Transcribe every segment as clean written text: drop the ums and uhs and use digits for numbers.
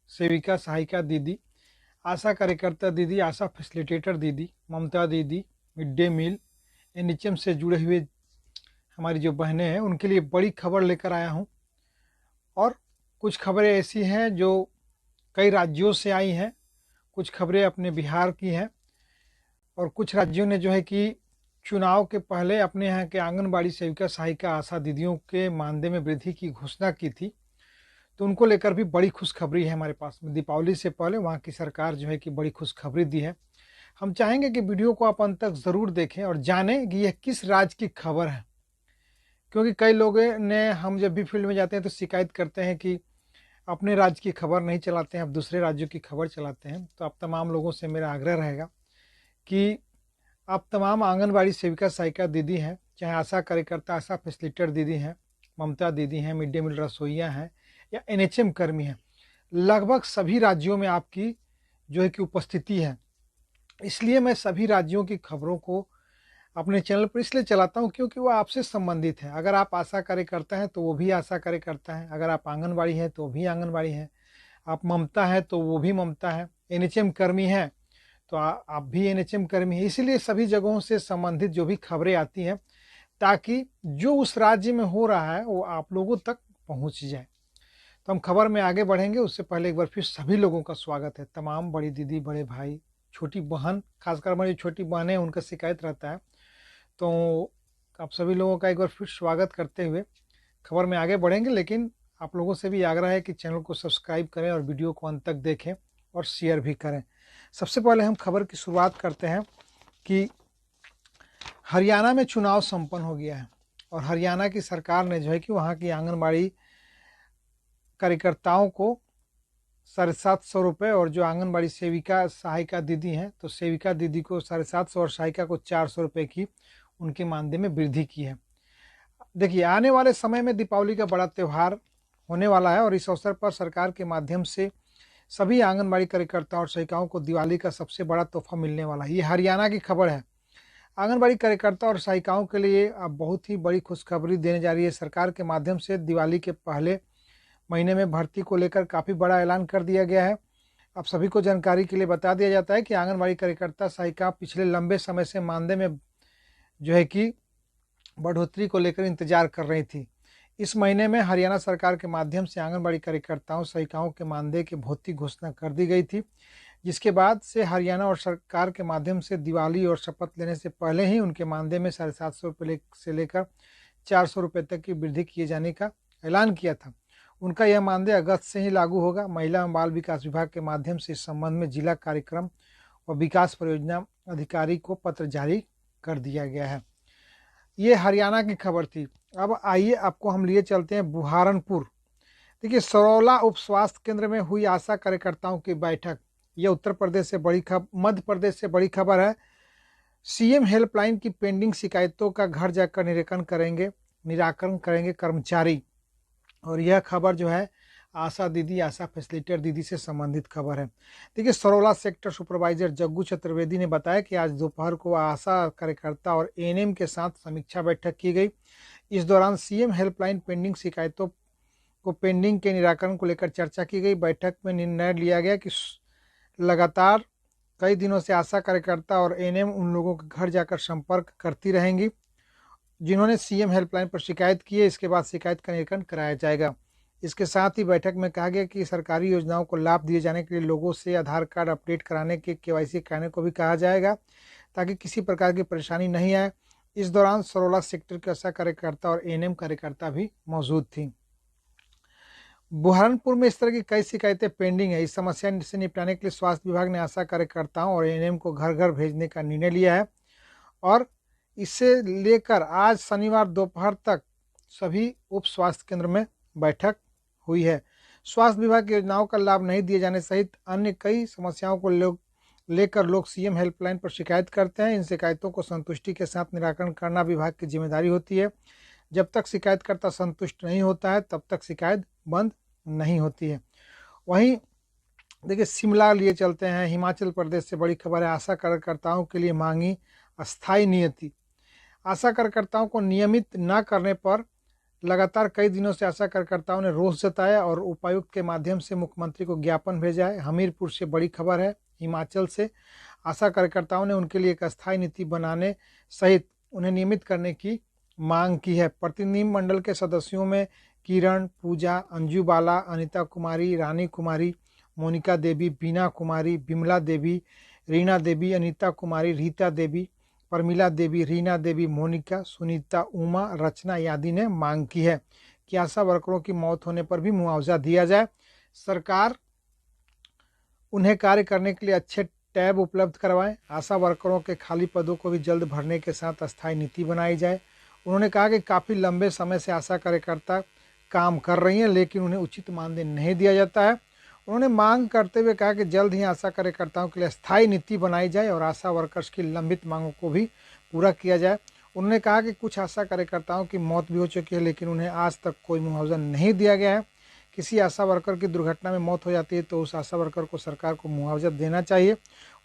सेविका सहायिका दीदी, आशा कार्यकर्ता दीदी, आशा फैसिलिटेटर दीदी, ममता दीदी, मिड डे मील, एनएचएम से जुड़े हुए हमारी जो बहनें हैं उनके लिए बड़ी खबर लेकर आया हूं। और कुछ खबरें ऐसी हैं जो कई राज्यों से आई हैं, कुछ खबरें अपने बिहार की हैं, और कुछ राज्यों ने जो है कि चुनाव के पहले अपने यहाँ के आंगनबाड़ी सेविका सहायिका आशा दीदियों के मानदेय में वृद्धि की घोषणा की थी। तो उनको लेकर भी बड़ी खुशखबरी है हमारे पास में। दीपावली से पहले वहाँ की सरकार जो है कि बड़ी खुशखबरी दी है। हम चाहेंगे कि वीडियो को आप अंत तक ज़रूर देखें और जानें कि यह किस राज्य की खबर है, क्योंकि कई लोगों ने, हम जब भी फील्ड में जाते हैं तो शिकायत करते हैं कि अपने राज्य की खबर नहीं चलाते हैं, अब दूसरे राज्यों की खबर चलाते हैं। तो आप तमाम लोगों से मेरा आग्रह रहेगा कि आप तमाम आंगनबाड़ी सेविका सहायिका दीदी हैं, चाहे आशा कार्यकर्ता, आशा फैसिलिटेटर दीदी हैं, ममता दीदी हैं, मिड डे मील रसोइया हैं, या एनएचएम कर्मी हैं, लगभग सभी राज्यों में आपकी जो है कि उपस्थिति है। इसलिए मैं सभी राज्यों की खबरों को अपने चैनल पर इसलिए चलाता हूं क्योंकि वो आपसे संबंधित है। अगर आप आशा कार्यकर्ता हैं तो वो भी आशा कार्यकर्ता है, अगर आप आंगनबाड़ी हैं तो भी आंगनबाड़ी है, आप ममता है तो वो भी ममता है, एनएचएम कर्मी हैं तो आप भी एनएचएम कर्मी है। इसीलिए सभी जगहों से संबंधित जो भी खबरें आती हैं, ताकि जो उस राज्य में हो रहा है वो आप लोगों तक पहुंच जाए। तो हम खबर में आगे बढ़ेंगे उससे पहले एक बार फिर सभी लोगों का स्वागत है। तमाम बड़ी दीदी, बड़े भाई, छोटी बहन, खासकर हमारी छोटी बहनें, उनका शिकायत रहता है। तो आप सभी लोगों का एक बार फिर स्वागत करते हुए खबर में आगे बढ़ेंगे। लेकिन आप लोगों से भी आग्रह है कि चैनल को सब्सक्राइब करें और वीडियो को अंत तक देखें और शेयर भी करें। सबसे पहले हम खबर की शुरुआत करते हैं कि हरियाणा में चुनाव संपन्न हो गया है और हरियाणा की सरकार ने जो है कि वहाँ की आंगनबाड़ी कार्यकर्ताओं को 750 रुपये, और जो आंगनबाड़ी सेविका सहायिका दीदी हैं तो सेविका दीदी को 750 और सहायिका को 400 रुपये की उनके मानदेय में वृद्धि की है। देखिए, आने वाले समय में दीपावली का बड़ा त्यौहार होने वाला है और इस अवसर पर सरकार के माध्यम से सभी आंगनबाड़ी कार्यकर्ताओं और सहायिकाओं को दिवाली का सबसे बड़ा तोहफा मिलने वाला है। ये हरियाणा की खबर है। आंगनबाड़ी कार्यकर्ता और सहायिकाओं के लिए अब बहुत ही बड़ी खुशखबरी देने जा रही है। सरकार के माध्यम से दिवाली के पहले महीने में भर्ती को लेकर काफ़ी बड़ा ऐलान कर दिया गया है। अब सभी को जानकारी के लिए बता दिया जाता है कि आंगनबाड़ी कार्यकर्ता सहायिका पिछले लंबे समय से मानदेय में जो है कि बढ़ोतरी को लेकर इंतजार कर रही थी। इस महीने में हरियाणा सरकार के माध्यम से आंगनबाड़ी कार्यकर्ताओं सहायिकाओं के मानदेय की बढ़ोतरी घोषणा कर दी गई थी, जिसके बाद से हरियाणा और सरकार के माध्यम से दिवाली और शपथ लेने से पहले ही उनके मानदेय में 750 रुपये से लेकर 400 रुपये तक की वृद्धि किए जाने का ऐलान किया था। उनका यह मानदेय अगस्त से ही लागू होगा। महिला एवं बाल विकास विभाग के माध्यम से इस संबंध में जिला कार्यक्रम और विकास परियोजना अधिकारी को पत्र जारी कर दिया गया है। ये हरियाणा की खबर थी। अब आइए आपको हम लिए चलते हैं बुहारनपुर। देखिए, सरौला उप स्वास्थ्य केंद्र में हुई आशा कार्यकर्ताओं की बैठक। यह उत्तर प्रदेश से बड़ी खबर, मध्य प्रदेश से बड़ी खबर है। सीएम हेल्पलाइन की पेंडिंग शिकायतों का घर जाकर निराकरण करेंगे कर्मचारी। और यह खबर जो है आशा दीदी, आशा फैसिलिटेटर दीदी से संबंधित खबर है। देखिए, सरौला सेक्टर सुपरवाइजर जग्गू चतुर्वेदी ने बताया कि आज दोपहर को आशा कार्यकर्ता और एएनएम के साथ समीक्षा बैठक की गई। इस दौरान सीएम हेल्पलाइन पेंडिंग शिकायतों को पेंडिंग के निराकरण को लेकर चर्चा की गई। बैठक में निर्णय लिया गया कि लगातार कई दिनों से आशा कार्यकर्ता और एएनएम उन लोगों के घर जाकर संपर्क करती रहेंगी जिन्होंने सीएम हेल्पलाइन पर शिकायत की है। इसके बाद शिकायत का निराकरण कराया जाएगा। इसके साथ ही बैठक में कहा गया कि सरकारी योजनाओं को लाभ दिए जाने के लिए लोगों से आधार कार्ड अपडेट कराने के केवाईसी कराने को भी कहा जाएगा, ताकि किसी प्रकार की परेशानी नहीं आए। इस दौरान सरौला सेक्टर के आशा कार्यकर्ता और एएनएम कार्यकर्ता भी मौजूद थी। बुरहानपुर में इस तरह की कई शिकायतें पेंडिंग है। इस समस्या से निपटाने के लिए स्वास्थ्य विभाग ने आशा कार्यकर्ताओं और एएनएम को घर घर भेजने का निर्णय लिया है और इससे लेकर आज शनिवार दोपहर तक सभी उप स्वास्थ्य केंद्र में बैठक हुई है। स्वास्थ्य विभाग की योजनाओं का लाभ नहीं दिए जाने सहित अन्य कई समस्याओं को लेकर लोग सीएम हेल्पलाइन पर शिकायत करते हैं। इन शिकायतों को संतुष्टि के साथ निराकरण करना विभाग की जिम्मेदारी होती है। जब तक शिकायतकर्ता संतुष्ट नहीं होता है तब तक शिकायत बंद नहीं होती है। वहीं देखिए, शिमला लिए चलते हैं। हिमाचल प्रदेश से बड़ी खबर है। आशा कार्यकर्ताओं के लिए मांगी अस्थायी नियति। आशा कार्यकर्ताओं को नियमित न करने पर लगातार कई दिनों से आशा कार्यकर्ताओं ने रोष जताया और उपायुक्त के माध्यम से मुख्यमंत्री को ज्ञापन भेजा है। हमीरपुर से बड़ी खबर है, हिमाचल से आशा कार्यकर्ताओं ने उनके लिए एक अस्थायी नीति बनाने सहित उन्हें नियमित करने की मांग की है। प्रतिनिधि मंडल के सदस्यों में किरण, पूजा, अंजू बाला, अनिता कुमारी, रानी कुमारी, मोनिका देवी, बीना कुमारी, बिमला देवी, रीना देवी, अनिता कुमारी, रीता देवी, परमिला देवी, रीना देवी, मोनिका, सुनीता, उमा, रचना आदि ने मांग की है कि आशा वर्करों की मौत होने पर भी मुआवजा दिया जाए। सरकार उन्हें कार्य करने के लिए अच्छे टैब उपलब्ध करवाएं। आशा वर्करों के खाली पदों को भी जल्द भरने के साथ अस्थायी नीति बनाई जाए। उन्होंने कहा कि काफ़ी लंबे समय से आशा कार्यकर्ता काम कर रही हैं, लेकिन उन्हें उचित मानदेय नहीं दिया जाता है। उन्होंने मांग करते हुए कहा कि जल्द ही आशा कार्यकर्ताओं के लिए अस्थायी नीति बनाई जाए और आशा वर्कर्स की लंबित मांगों को भी पूरा किया जाए। उन्होंने कहा कि कुछ आशा कार्यकर्ताओं की मौत भी हो चुकी है, लेकिन उन्हें आज तक कोई मुआवजा नहीं दिया गया है। किसी आशा वर्कर की दुर्घटना में मौत हो जाती है तो उस आशा वर्कर को सरकार को मुआवजा देना चाहिए।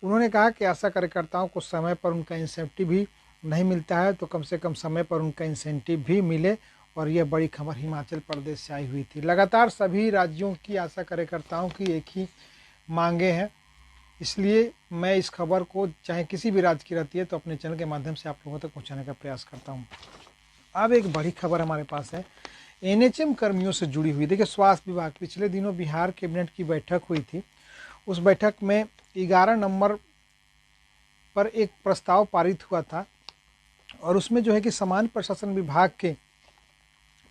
उन्होंने कहा कि आशा कार्यकर्ताओं को समय पर उनका इंसेंटिव भी नहीं मिलता है, तो कम से कम समय पर उनका इंसेंटिव भी मिले। और यह बड़ी खबर हिमाचल प्रदेश से आई हुई थी। लगातार सभी राज्यों की आशा कार्यकर्ताओं की एक ही मांगे हैं, इसलिए मैं इस खबर को चाहे किसी भी राज्य की रहती है तो अपने चैनल के माध्यम से आप लोगों तक पहुंचाने का प्रयास करता हूं। अब एक बड़ी खबर हमारे पास है एनएचएम कर्मियों से जुड़ी हुई। देखिए, स्वास्थ्य विभाग पिछले दिनों बिहार कैबिनेट की बैठक हुई थी। उस बैठक में 11 नंबर पर एक प्रस्ताव पारित हुआ था और उसमें जो है कि सामान्य प्रशासन विभाग के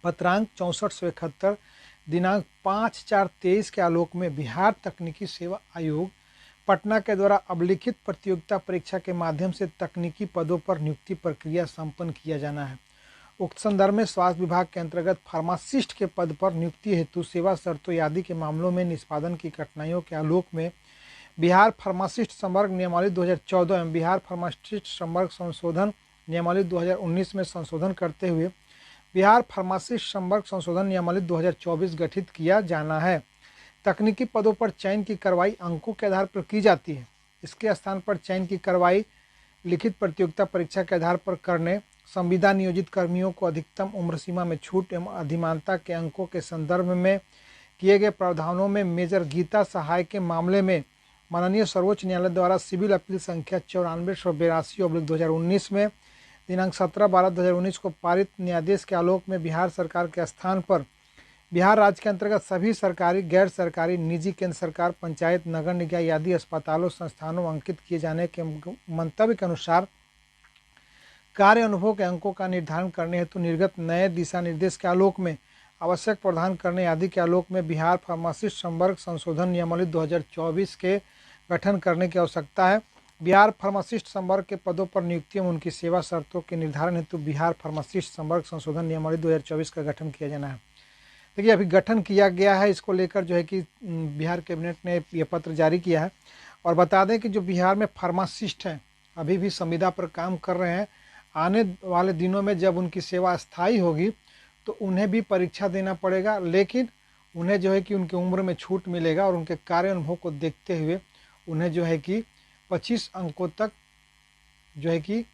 पत्रांक 6471 दिनांक 5/4/23 के आलोक में बिहार तकनीकी सेवा आयोग पटना के द्वारा अभिलिखित प्रतियोगिता परीक्षा के माध्यम से तकनीकी पदों पर नियुक्ति प्रक्रिया संपन्न किया जाना है। उक्त संदर्भ में स्वास्थ्य विभाग के अंतर्गत फार्मासिस्ट के पद पर नियुक्ति हेतु सेवा शर्तों आदि के मामलों में निष्पादन की कठिनाइयों के आलोक में बिहार फार्मासिस्ट संवर्ग नियमावली 2014 एवं बिहार फार्मासिस्ट संवर्ग संशोधन नियमावली 2019 में संशोधन करते हुए बिहार फार्मासिस्ट संवर्ग संशोधन नियमावली 2024 गठित किया जाना है। तकनीकी पदों पर चयन की कार्रवाई अंकों के आधार पर की जाती है। इसके स्थान पर चयन की कार्रवाई लिखित प्रतियोगिता परीक्षा के आधार पर करने, संविदा नियोजित कर्मियों को अधिकतम उम्र सीमा में छूट एवं अधिमानता के अंकों के संदर्भ में किए गए प्रावधानों में मेजर गीता सहाय के मामले में माननीय सर्वोच्च न्यायालय द्वारा सिविल अपील संख्या 9482/2019 में दिनांक 17/12/2019 को पारित न्यायाधीश के आलोक में बिहार सरकार के स्थान पर बिहार राज्य के अंतर्गत सभी सरकारी, गैर सरकारी, निजी, केंद्र सरकार, पंचायत, नगर निकाय आदि अस्पतालों, संस्थानों अंकित किए जाने के मंतव्य के अनुसार कार्य अनुभव के अंकों का निर्धारण करने हेतु निर्गत नए दिशा निर्देश के आलोक में आवश्यक प्रावधान करने आदि के आलोक में बिहार फार्मासिस्ट संवर्ग संशोधन नियमावली 2024 के गठन करने की आवश्यकता है। बिहार फार्मासिस्ट संवर्ग के पदों पर नियुक्ति एवं उनकी सेवा शर्तों के निर्धारण हेतु बिहार फार्मासिस्ट संवर्ग संशोधन नियमावली 2024 का गठन किया जाना है। देखिए, अभी गठन किया गया है, इसको लेकर जो है कि बिहार कैबिनेट ने यह पत्र जारी किया है। और बता दें कि जो बिहार में फार्मासिस्ट हैं अभी भी संविदा पर काम कर रहे हैं, आने वाले दिनों में जब उनकी सेवा अस्थायी होगी तो उन्हें भी परीक्षा देना पड़ेगा, लेकिन उन्हें जो है कि उनकी उम्र में छूट मिलेगा और उनके कार्य अनुभव को देखते हुए उन्हें जो है कि 25 अंकों तक जो है कि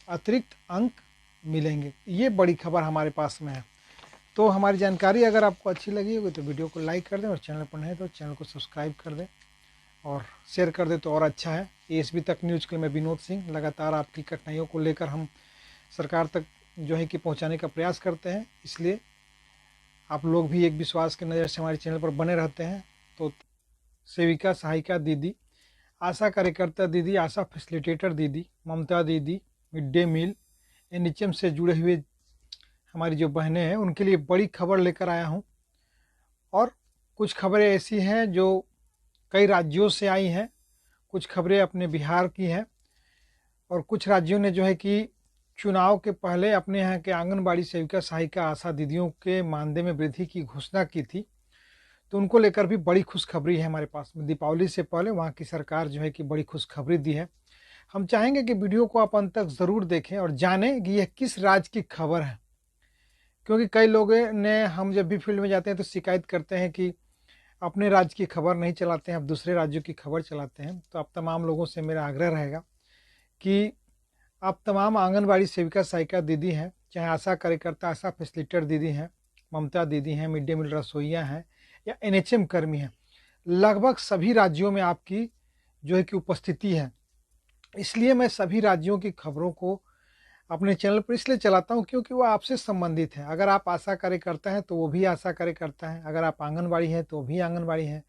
अतिरिक्त अंक मिलेंगे। ये बड़ी खबर हमारे पास में है। तो हमारी जानकारी अगर आपको अच्छी लगी होगी तो वीडियो को लाइक कर दें और चैनल पर नए तो चैनल को सब्सक्राइब कर दें और शेयर कर दें तो और अच्छा है। एएसबी तक न्यूज़ के लिए मैं विनोद सिंह, लगातार आपकी कठिनाइयों को लेकर हम सरकार तक जो है कि पहुंचाने का प्रयास करते हैं, इसलिए आप लोग भी एक विश्वास की नज़र से हमारे चैनल पर बने रहते हैं। तो सेविका, सहायिका दीदी, आशा कार्यकर्ता दीदी, आशा फैसिलिटेटर दीदी, ममता दीदी, मिड डे मील, एनएचएम से जुड़े हुए हमारी जो बहनें हैं उनके लिए बड़ी खबर लेकर आया हूं। और कुछ खबरें ऐसी हैं जो कई राज्यों से आई हैं, कुछ खबरें अपने बिहार की हैं और कुछ राज्यों ने जो है कि चुनाव के पहले अपने यहाँ के आंगनबाड़ी सेविका, सहायिका, आशा दीदियों के मानदेय में वृद्धि की घोषणा की थी। तो उनको लेकर भी बड़ी खुशखबरी है हमारे पास में। दीपावली से पहले वहाँ की सरकार जो है कि बड़ी खुशखबरी दी है। हम चाहेंगे कि वीडियो को आप अंत तक ज़रूर देखें और जानें कि यह किस राज्य की खबर है, क्योंकि कई लोगों ने, हम जब भी फील्ड में जाते हैं तो शिकायत करते हैं कि अपने राज्य की खबर नहीं चलाते हैं, आप दूसरे राज्यों की खबर चलाते हैं। तो आप तमाम लोगों से मेरा आग्रह रहेगा कि आप तमाम आंगनबाड़ी सेविका, सहायिका दीदी हैं, चाहे आशा कार्यकर्ता, आशा फैसिलिटेटर दीदी हैं, ममता दीदी हैं, मिड डे मील रसोइयाँ हैं या एनएचएम कर्मी हैं, लगभग सभी राज्यों में आपकी जो है कि उपस्थिति है। इसलिए मैं सभी राज्यों की खबरों को अपने चैनल पर इसलिए चलाता हूँ क्योंकि वो आपसे संबंधित है। अगर आप आशा कार्यकर्ता हैं तो वो भी आशा कार्यकर्ता हैं, अगर आप आंगनबाड़ी हैं तो भी आंगनबाड़ी हैं,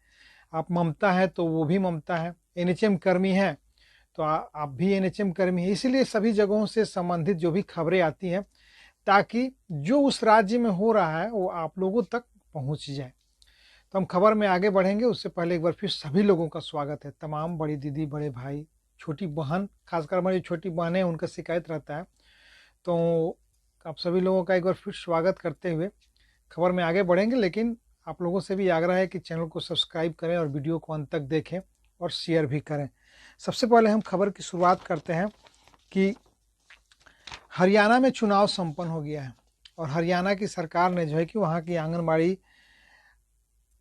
आप ममता है तो वो भी ममता है, एनएचएम कर्मी हैं तो आप भी एनएचएम कर्मी हैं। इसीलिए सभी जगहों से संबंधित जो भी खबरें आती हैं ताकि जो उस राज्य में हो रहा है वो आप लोगों तक पहुंच जाए। तो हम खबर में आगे बढ़ेंगे उससे पहले एक बार फिर सभी लोगों का स्वागत है। तमाम बड़ी दीदी, बड़े भाई, छोटी बहन, खासकर हमारी छोटी बहनें, उनका शिकायत रहता है, तो आप सभी लोगों का एक बार फिर स्वागत करते हुए खबर में आगे बढ़ेंगे। लेकिन आप लोगों से भी आग्रह है कि चैनल को सब्सक्राइब करें और वीडियो को अंत तक देखें और शेयर भी करें। सबसे पहले हम खबर की शुरुआत करते हैं कि हरियाणा में चुनाव संपन्न हो गया है और हरियाणा की सरकार ने जो है कि वहाँ की आंगनबाड़ी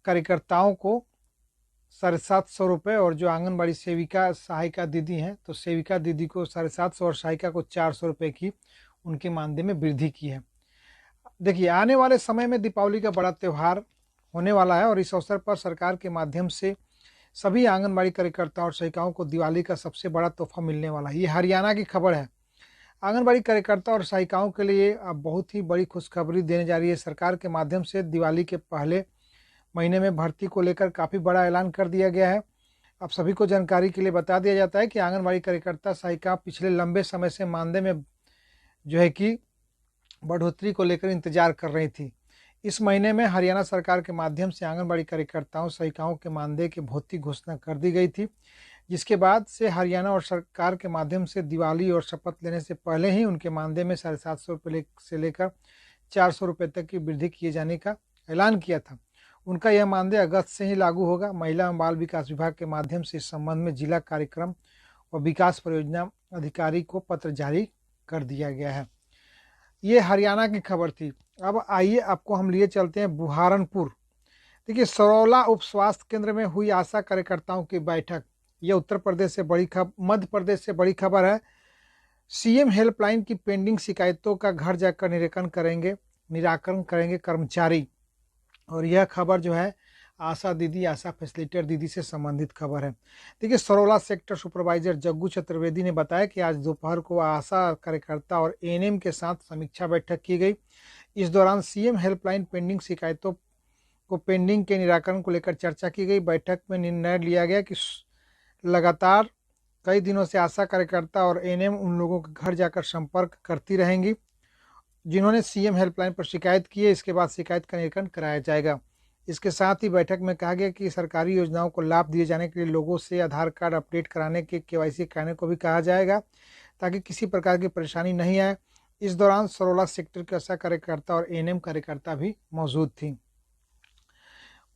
कार्यकर्ताओं को 750 रुपये और जो आंगनबाड़ी सेविका सहायिका दीदी हैं तो सेविका दीदी को 750 और सहायिका को 400 रुपये की उनके मानदेय में वृद्धि की है। देखिए, आने वाले समय में दीपावली का बड़ा त्यौहार होने वाला है और इस अवसर पर सरकार के माध्यम से सभी आंगनबाड़ी कार्यकर्ता और सहायिकाओं को दिवाली का सबसे बड़ा तोहफा मिलने वाला है। ये हरियाणा की खबर है। आंगनबाड़ी कार्यकर्ता और सहायिकाओं के लिए अब बहुत ही बड़ी खुशखबरी देने जा रही है। सरकार के माध्यम से दिवाली के पहले महीने में भर्ती को लेकर काफ़ी बड़ा ऐलान कर दिया गया है। अब सभी को जानकारी के लिए बता दिया जाता है कि आंगनबाड़ी कार्यकर्ता सहायिका पिछले लंबे समय से मानदेय में जो है कि बढ़ोतरी को लेकर इंतजार कर रही थी। इस महीने में हरियाणा सरकार के माध्यम से आंगनबाड़ी कार्यकर्ताओं सहायिकाओं के मानदेय की भौतिक घोषणा कर दी गई थी, जिसके बाद से हरियाणा और सरकार के माध्यम से दिवाली और शपथ लेने से पहले ही उनके मानदेय में 750 रुपये से लेकर 400 रुपये तक की वृद्धि किए जाने का ऐलान किया था। उनका यह मानदेय अगस्त से ही लागू होगा। महिला एवं बाल विकास विभाग के माध्यम से इस संबंध में जिला कार्यक्रम और विकास परियोजना अधिकारी को पत्र जारी कर दिया गया है। ये हरियाणा की खबर थी। अब आइए आपको हम लिए चलते हैं बुहारनपुर। देखिए, सरौला उप स्वास्थ्य केंद्र में हुई आशा कार्यकर्ताओं की बैठक। यह उत्तर प्रदेश से मध्य प्रदेश से बड़ी खबर है। सीएम हेल्पलाइन की पेंडिंग शिकायतों का घर जाकर निराकरण करेंगे कर्मचारी। और यह खबर जो है आशा दीदी, आशा फैसिलिटेटर दीदी से संबंधित खबर है। देखिए, सरौला सेक्टर सुपरवाइजर जग्गू चतुर्वेदी ने बताया कि आज दोपहर को आशा कार्यकर्ता और एएनएम के साथ समीक्षा बैठक की गई। इस दौरान सीएम हेल्पलाइन पेंडिंग शिकायतों पेंडिंग के निराकरण को लेकर चर्चा की गई। बैठक में निर्णय लिया गया कि लगातार कई दिनों से आशा कार्यकर्ता और एएनएम उन लोगों के घर जाकर संपर्क करती रहेंगी जिन्होंने सीएम हेल्पलाइन पर शिकायत की है। इसके बाद शिकायत का निराकरण कराया जाएगा। इसके साथ ही बैठक में कहा गया कि सरकारी योजनाओं को लाभ दिए जाने के लिए लोगों से आधार कार्ड अपडेट कराने के केवाईसी कराने को भी कहा जाएगा ताकि किसी प्रकार की परेशानी नहीं आए। इस दौरान सरौला सेक्टर के आशा कार्यकर्ता और एएनएम कार्यकर्ता भी मौजूद थी।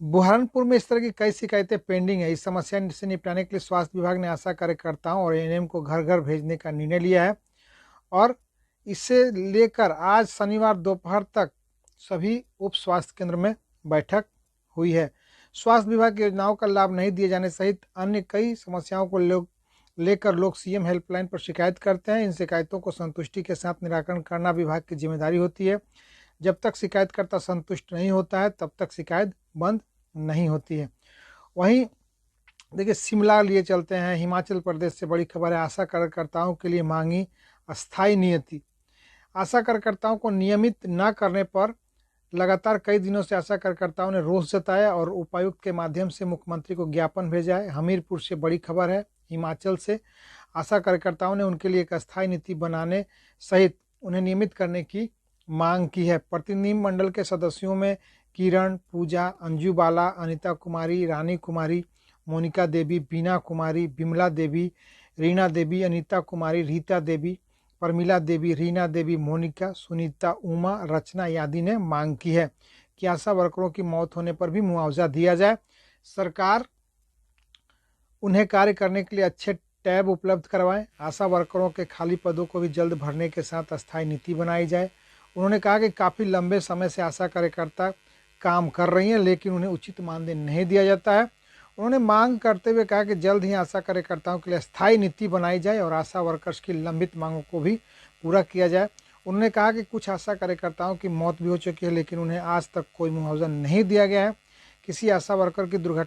बुरहानपुर में इस तरह की कई शिकायतें पेंडिंग है। इस समस्या से निपटाने के लिए स्वास्थ्य विभाग ने आशा कार्यकर्ताओं और एएनएम को घर घर भेजने का निर्णय लिया है और इससे लेकर आज शनिवार दोपहर तक सभी उप स्वास्थ्य केंद्र में बैठक हुई है। स्वास्थ्य विभाग की योजनाओं का लाभ नहीं दिए जाने सहित अन्य कई समस्याओं को लेकर लोग सीएम हेल्पलाइन पर शिकायत करते हैं। इन शिकायतों को संतुष्टि के साथ निराकरण करना विभाग की जिम्मेदारी होती है। जब तक शिकायतकर्ता संतुष्ट नहीं होता है तब तक शिकायत बंद नहीं होती है। वहीं देखिए, शिमला लिए चलते हैं। हिमाचल प्रदेश से बड़ी खबर है। आशा कार्यकर्ताओं के लिए मांगी अस्थायी नियति। आशा कार्यकर्ताओं को नियमित न करने पर लगातार कई दिनों से आशा कार्यकर्ताओं ने रोष जताया और उपायुक्त के माध्यम से मुख्यमंत्री को ज्ञापन भेजा है। हमीरपुर से बड़ी खबर है। हिमाचल से आशा कार्यकर्ताओं ने उनके लिए एक अस्थायी नीति बनाने सहित उन्हें नियमित करने की मांग की है। प्रतिनिधि मंडल के सदस्यों में किरण, पूजा, अंजू बाला, अनिता कुमारी, रानी कुमारी, मोनिका देवी, बीना कुमारी, बिमला देवी, रीना देवी, अनिता कुमारी, रीता देवी, परमिला देवी, रीना देवी, मोनिका, सुनीता, उमा, रचना आदि ने मांग की है कि आशा वर्करों की मौत होने पर भी मुआवजा दिया जाए। सरकार उन्हें कार्य करने के लिए अच्छे टैब उपलब्ध करवाएं। आशा वर्करों के खाली पदों को भी जल्द भरने के साथ अस्थायी नीति बनाई जाए। उन्होंने कहा कि काफ़ी लंबे समय से आशा कार्यकर्ता काम कर रही हैं लेकिन उन्हें उचित मानदेय नहीं दिया जाता है। उन्होंने मांग करते हुए कहा कि जल्द ही आशा कार्यकर्ताओं के लिए अस्थायी नीति बनाई जाए और आशा वर्कर्स की लंबित मांगों को भी पूरा किया जाए। उन्होंने कहा कि कुछ आशा कार्यकर्ताओं की मौत भी हो चुकी है, लेकिन उन्हें आज तक कोई मुआवजा नहीं दिया गया है। किसी आशा वर्कर की दुर्घटना